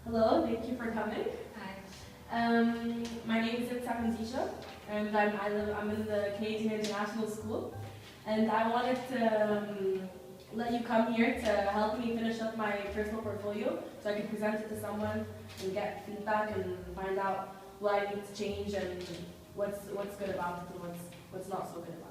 Hello, thank you for coming. Hi. My name is Zisha, and I'm in the Canadian International School, and I wanted to let you come here to help me finish up my personal portfolio so I can present it to someone and get feedback and find out what I need to change and what's good about it and what's not so good about it.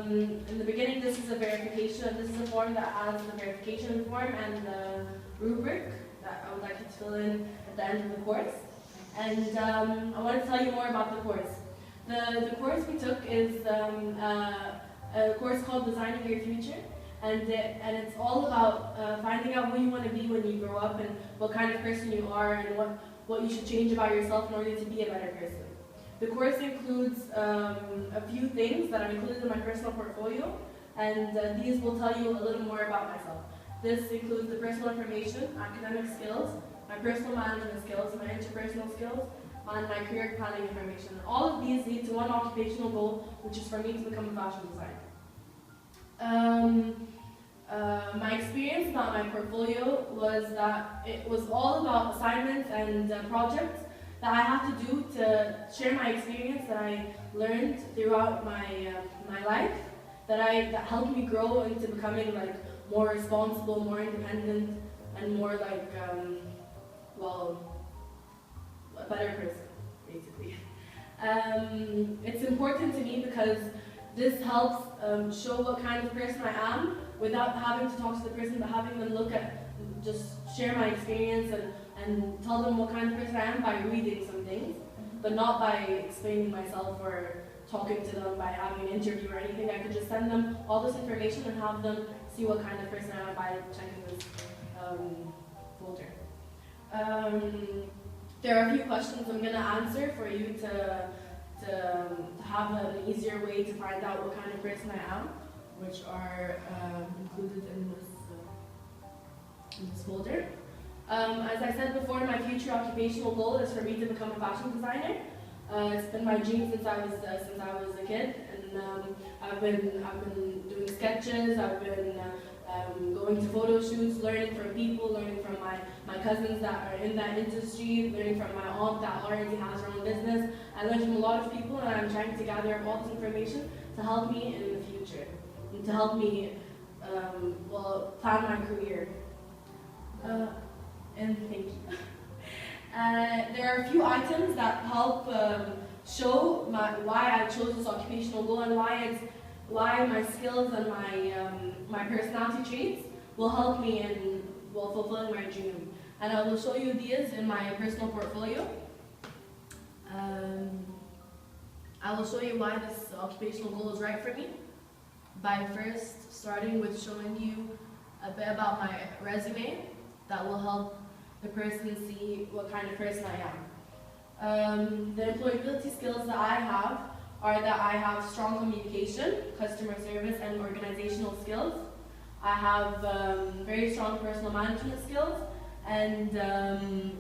In the beginning, this is a verification. This is a form that has the verification form and the rubric that I would like you to fill in at the end of the course. And I want to tell you more about the course. The course we took is a course called Designing Your Future, and it's all about finding out who you want to be when you grow up and what kind of person you are and what you should change about yourself in order to be a better person. The course includes a few things that I've included in my personal portfolio, and these will tell you a little more about myself. This includes the personal information, academic skills, my personal management skills, my interpersonal skills, and my career planning information. All of these lead to one occupational goal, which is for me to become a fashion designer. My experience about my portfolio was that it was all about assignments and projects that I have to do to share my experience that I learned throughout my life, that helped me grow into becoming more responsible, more independent, and more a better person, basically. It's important to me because this helps show what kind of person I am without having to talk to the person, but having them just share my experience and tell them what kind of person I am by reading some things, but not by explaining myself or talking to them by having an interview or anything. I could just send them all this information and have them see what kind of person I am by checking this folder. There are a few questions I'm going to answer for you to have an easier way to find out what kind of person I am, which are included in this folder. As I said before, my future occupational goal is for me to become a fashion designer. It's been my dream since I was a kid, and I've been doing sketches. I've been going to photo shoots, learning from people, learning from my cousins that are in that industry, learning from my aunt that already has her own business. I learned from a lot of people, and I'm trying to gather up all this information to help me in the future, and to help me plan my career. And thank you. There are a few items that help show why I chose this occupational goal and why my skills and my personality traits will help me in fulfilling my dream. And I will show you these in my personal portfolio. I will show you why this occupational goal is right for me by first starting with showing you a bit about my resume that will help the person see what kind of person I am. The employability skills that I have are that I have strong communication, customer service, and organizational skills. I have very strong personal management skills, and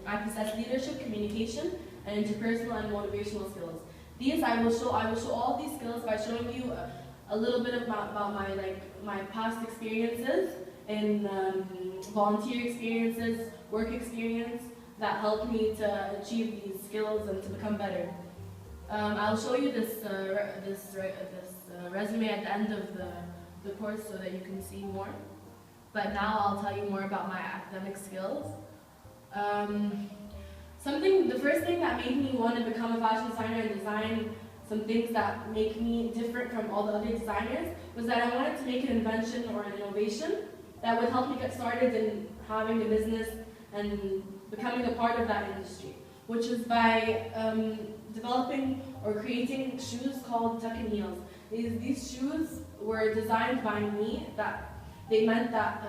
I possess leadership, communication, and interpersonal and motivational skills. I will show all these skills by showing you a little bit about my past experiences in volunteer experiences, work experience that helped me to achieve these skills and to become better. I'll show you this resume at the end of the course so that you can see more. But now I'll tell you more about my academic skills. The first thing that made me want to become a fashion designer and design some things that make me different from all the other designers was that I wanted to make an invention or an innovation that would help me get started in having a business and becoming a part of that industry, which is by developing or creating shoes called tuck-in heels. These shoes were designed by me they meant that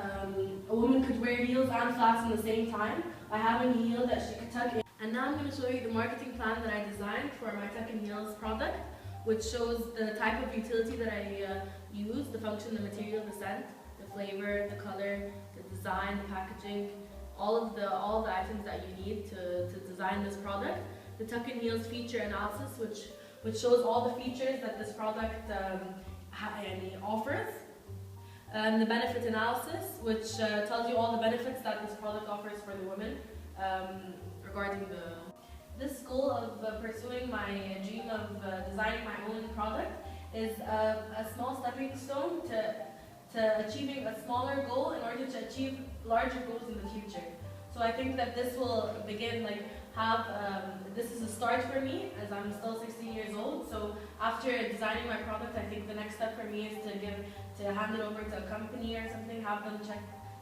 a woman could wear heels and flats at the same time by having a heel that she could tuck in. And now I'm going to show you the marketing plan that I designed for my tuck-in heels product, which shows the type of utility that I use, the function, the material, the scent, the flavor, the color, the design, the packaging, all the items that you need to design this product. The tuck-in heels feature analysis, which shows all the features that this product offers. The benefit analysis, which tells you all the benefits that this product offers for the women regarding this goal of pursuing my dream of designing my own product is a small stepping stone to achieving a smaller goal in order to achieve larger goals in the future. So I think that this will begin this is a start for me as I'm still 16 years old. So after designing my product, I think the next step for me is to hand it over to a company or something, have them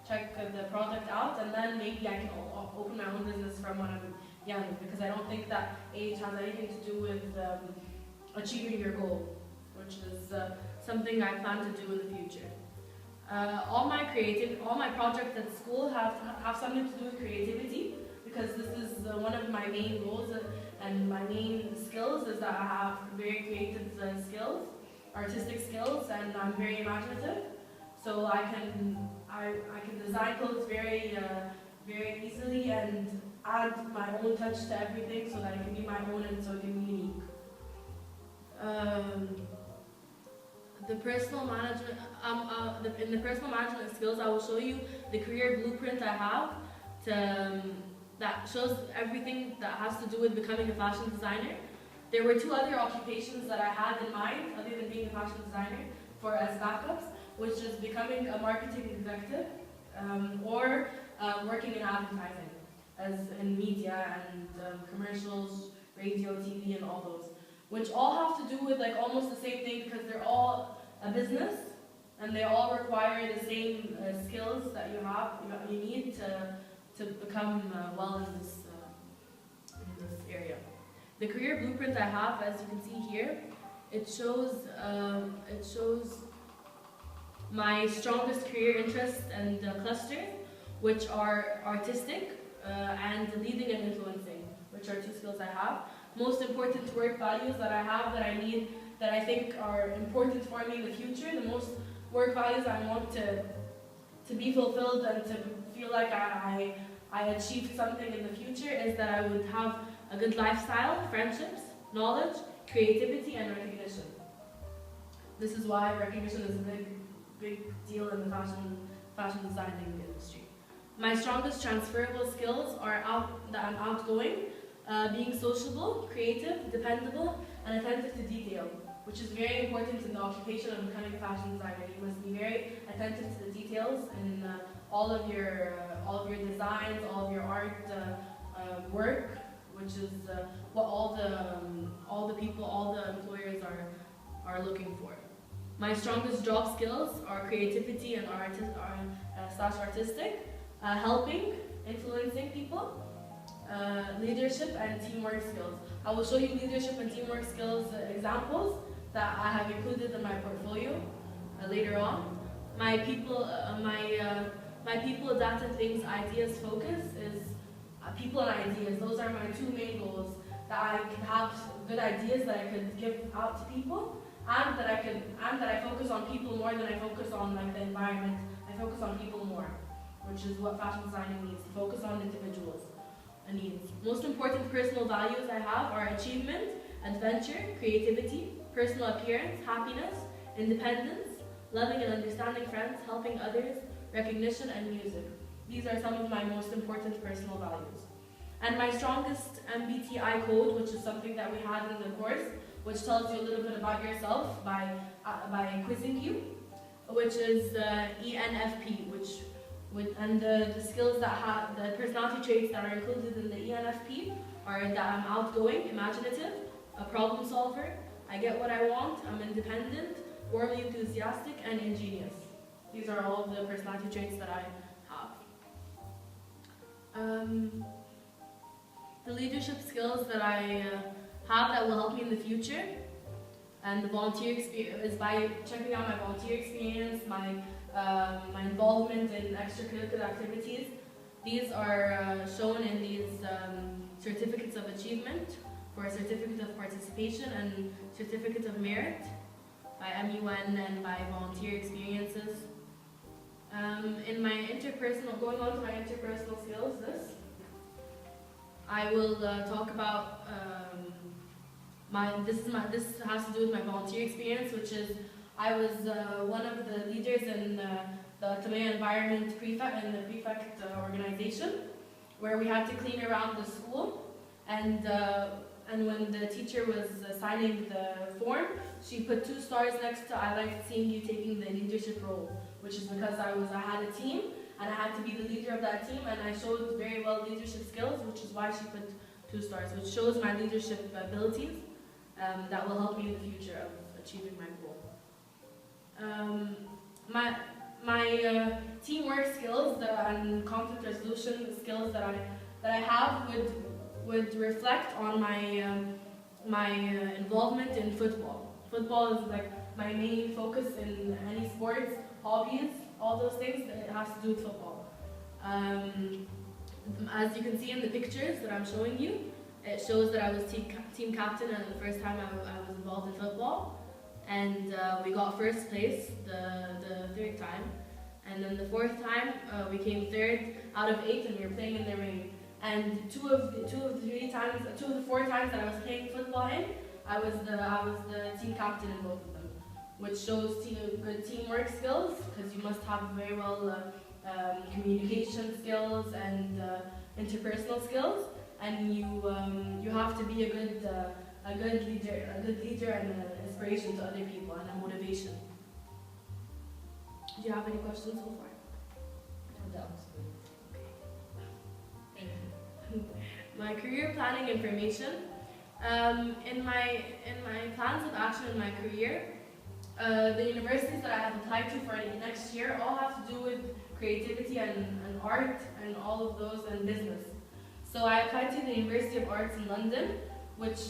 check the product out, and then maybe I can open my own business from when I'm young, because I don't think that age has anything to do with achieving your goal, which is something I plan to do in the future. All my projects at school have something to do with creativity, because this is one of my main goals and my main skills is that I have very creative skills, artistic skills, and I'm very imaginative. So I can design clothes very easily and add my own touch to everything so that it can be my own and so it can be unique. The personal management, in the personal management skills, I will show you the career blueprint I have that shows everything that has to do with becoming a fashion designer. There were 2 other occupations that I had in mind, other than being a fashion designer, as backups, which is becoming a marketing executive or working in advertising, as in media and commercials, radio, TV, and all those, which all have to do with almost the same thing, because they're all a business and they all require the same skills that you need to become well in this area. The career blueprint I have, as you can see here, it shows my strongest career interests and clusters, which are artistic and leading and influencing, which are 2 skills I have. Most important work values that I have that I think are important for me in the future. The most work values I want to be fulfilled and to feel like I achieved something in the future is that I would have a good lifestyle, friendships, knowledge, creativity, and recognition. This is why recognition is a big deal in the fashion designing industry. My strongest transferable skills are that I'm outgoing, being sociable, creative, dependable, and attentive to detail, which is very important in the occupation of becoming a fashion designer. You must be very attentive to the details in all of your designs, all of your art work, which is what all the people, all the employers are looking for. My strongest job skills are creativity and artistic, helping, influencing people, leadership, and teamwork skills. I will show you leadership and teamwork skills examples that I have included in my portfolio later on. My people, data, things, ideas focus is people and ideas. Those are my 2 main goals, that I can have good ideas that I could give out to people, and that I focus on people more than I focus on the environment. I focus on people more, which is what fashion designing needs, to focus on individuals and needs. Most important personal values I have are achievement, adventure, creativity, personal appearance, happiness, independence, loving and understanding friends, helping others, recognition, and music. These are some of my most important personal values. And my strongest MBTI code, which is something that we had in the course, which tells you a little bit about yourself by quizzing you, which is ENFP, and the skills the personality traits that are included in the ENFP are that I'm outgoing, imaginative, a problem solver, I get what I want, I'm independent, warmly enthusiastic, and ingenious. These are all of the personality traits that I have. The leadership skills that I have that will help me in the future, and the volunteer experience is by checking out my volunteer experience, my involvement in extracurricular activities. These are shown in these certificates of achievement for a certificate of participation and certificate of merit by MUN and by volunteer experiences. In my interpersonal, going on to my interpersonal skills, I will talk about this has to do with my volunteer experience, which is I was one of the leaders in the Tamaya Environment Prefect and the Prefect organization, where we had to clean around the school. And when the teacher was signing the form, she put 2 stars next to "I liked seeing you taking the leadership role," which is because I had a team and I had to be the leader of that team, and I showed very well leadership skills, which is why she put 2 stars, which shows my leadership abilities that will help me in the future of achieving my goal. My teamwork skills and conflict resolution skills that I have would reflect on my involvement in football. Football is like my main focus in any sports, hobbies, all those things. It has to do with football. As you can see in the pictures that I'm showing you, it shows that I was team captain the first time I was involved in football. And we got first place the 3rd time. And then the 4th time, we came 3rd out of 8, and we were playing in the rain. And 2 of the 4 times that I was playing football in, I was the team captain in both of them, which shows good teamwork skills, because you must have very well communication skills and interpersonal skills, and you have to be a good leader and an inspiration to other people and a motivation. Do you have any questions so far? No, that was good. Thank you. My career planning information. In my plans of action in my career, the universities that I have applied to for next year all have to do with creativity and art and all of those and business. So I applied to the University of Arts in London, which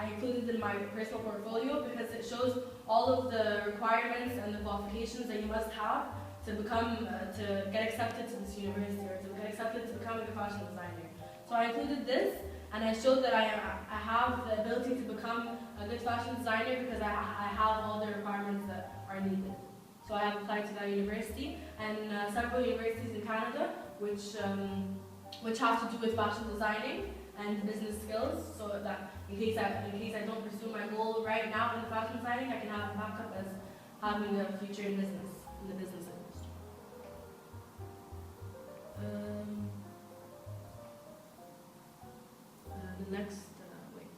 I included in my personal portfolio because it shows all of the requirements and the qualifications that you must have to get accepted to this university or to get accepted to become a fashion designer. So I included this, and I showed that I have the ability to become a good fashion designer because I have all the requirements that are needed. So I have applied to that university and several universities in Canada, which have to do with fashion designing and business skills, so that in case I don't pursue my goal right now in fashion designing, I can have a backup as having a future in the business industry. The next, wait.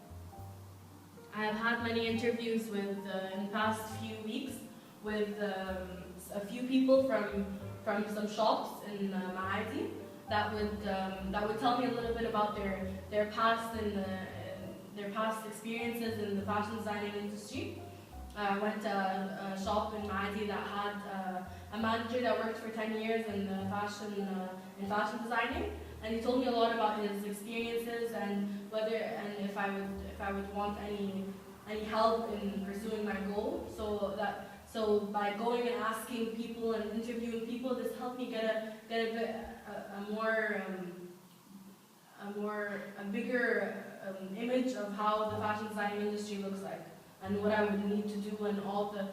I have had many interviews with in the past few weeks with a few people from some shops in Maadi that would tell me a little bit about their past and their past experiences in the fashion designing industry. I went to a shop in Maadi that had a manager that worked for 10 years in fashion designing, and he told me a lot about his experiences and if I would want any help in pursuing my goal. So by going and asking people and interviewing people, this helped me get a bigger image of how the fashion design industry looks like and what I would need to do and all the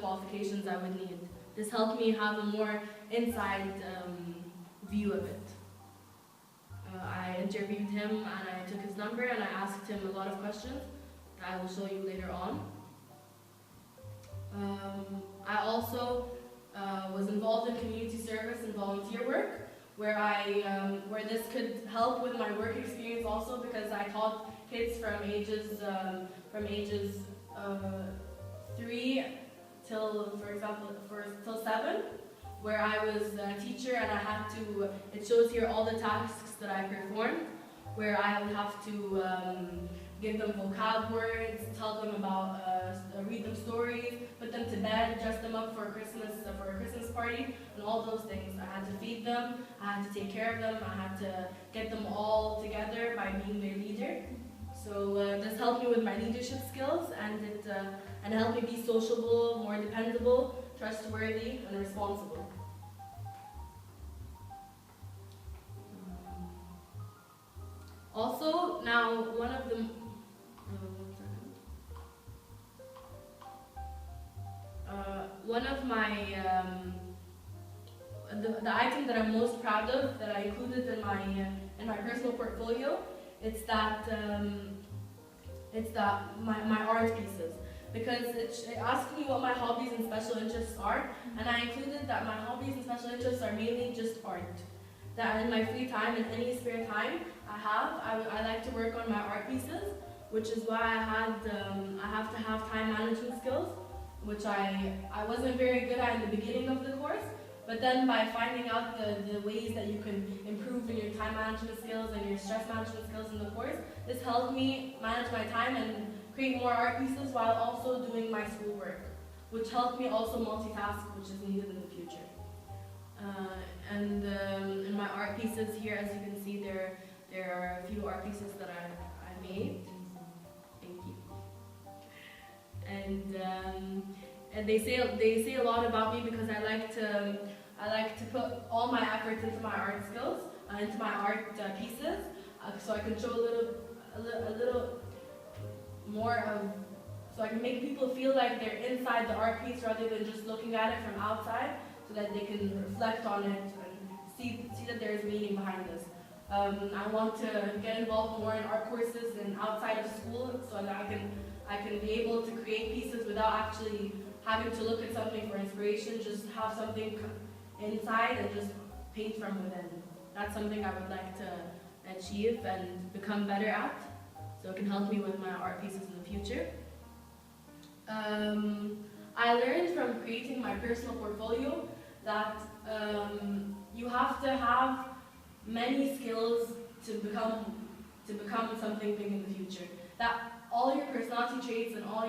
qualifications I would need. This helped me have a more inside view of it. I interviewed him and I took his number and I asked him a lot of questions that I will show you later on. I also was involved in community service and volunteer work, where this could help with my work experience also, because I taught kids from ages 3 till 7, where I was a teacher and I had to. It shows here all the tasks that I performed, where I would have to give them vocab words, tell them about, read them stories, put them to bed, dress them up for a Christmas party, and all those things. I had to feed them, I had to take care of them, I had to get them all together by being their leader. So this helped me with my leadership skills, and it helped me be sociable, more dependable, trustworthy, and responsible. Also, now one of the one of my the item that I'm most proud of that I included in my personal portfolio, it's that my art pieces, because it asked me what my hobbies and special interests are, and I included that my hobbies and special interests are mainly just art. That in my free time and any spare time I like to work on my art pieces, which is why I have to have time management skills, which I wasn't very good at in the beginning of the course. But then by finding out the ways that you can improve in your time management skills and your stress management skills in the course, this helped me manage my time and create more art pieces while also doing my schoolwork, which helped me also multitask, which is needed in the future. In my art pieces here, as you can see, there are a few art pieces that I made. Thank you. And they say a lot about me because I like to put all my effort into my art skills, into my art pieces, so I can show a little more of, so I can make people feel like they're inside the art piece rather than just looking at it from outside, so that they can reflect on it and see that there's meaning behind this. I want to get involved more in art courses and outside of school, so that I can be able to create pieces without actually having to look at something for inspiration, just have something inside and just paint from within. That's something I would like to achieve and become better at, so it can help me with my art pieces in the future. I learned from creating my personal portfolio that you have to have many skills to become something big in the future. That all your personality traits and all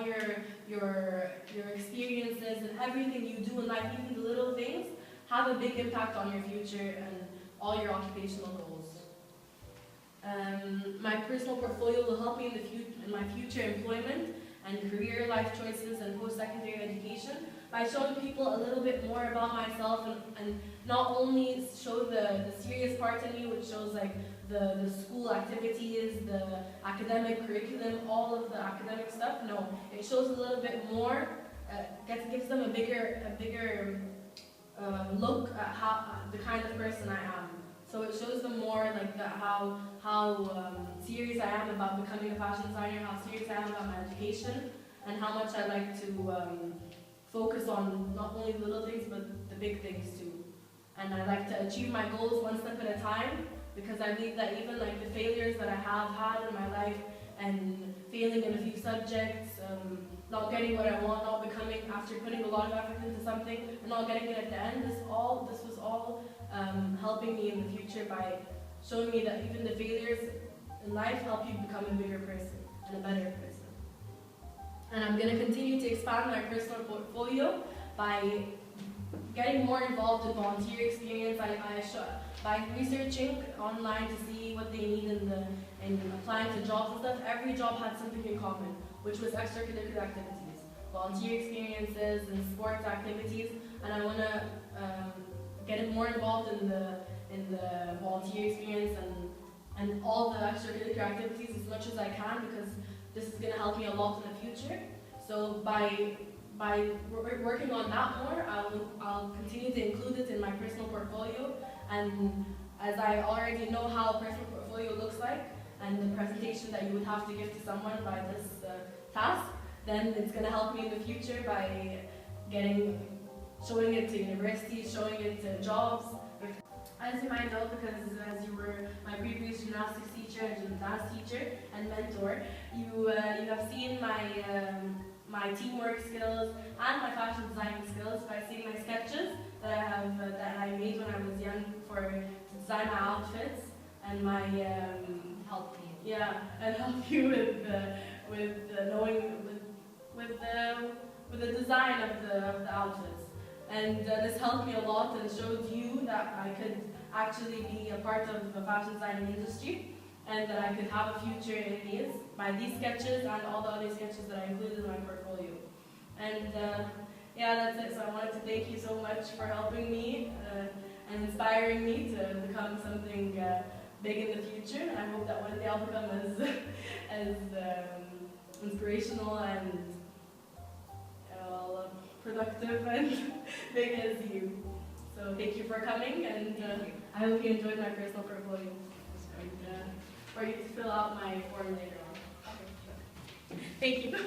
your experiences and everything you do in life, even the little things, have a big impact on your future and all your occupational goals. My personal portfolio will help me in my future employment and career life choices and post-secondary education by showing people a little bit more about myself and not only show the serious part in me, which shows like the school activities, the academic curriculum, all of the academic stuff. No, it shows a little bit more, gives them a bigger look at the kind of person I am. So it shows them more like how serious I am about becoming a fashion designer, how serious I am about my education, and how much I like to focus on not only the little things but the big things too. And I like to achieve my goals one step at a time, because I believe that even like the failures that I have had in my life and failing in a few subjects, not getting what I want, not becoming, after putting a lot of effort into something and not getting it at the end, this was all helping me in the future by showing me that even the failures in life help you become a bigger person and a better person. And I'm going to continue to expand my personal portfolio by getting more involved in volunteer experience, by researching online to see what they need in applying to jobs and stuff. Every job had something in common, which was extracurricular activities, volunteer experiences and sports activities, and I want to get more involved in the volunteer experience and all the extracurricular activities as much as I can, because this is going to help me a lot in the future. So by working on that more, I'll continue to include it in my personal portfolio, and as I already know how a personal portfolio looks like and the presentation that you would have to give to someone by this task, then it's going to help me in the future by showing it to universities, showing it to jobs. As you might know, because as you were my previous gymnastics teacher and dance teacher and mentor, you have seen my teamwork skills and my fashion designing skills by seeing my sketches that I made when I was young to design my outfits and my Help me. Yeah, and help you with the design of the outfits. And this helped me a lot and showed you that I could actually be a part of the fashion designing industry and that I could have a future in by these sketches and all the other sketches that I included in my portfolio. And yeah, that's it. So I wanted to thank you so much for helping me and inspiring me to become something big in the future. And I hope that one day I'll become as inspirational and productive and big as you. So thank you for coming, and I hope you enjoyed my personal portfolio. And for you to fill out my form later on. Thank you.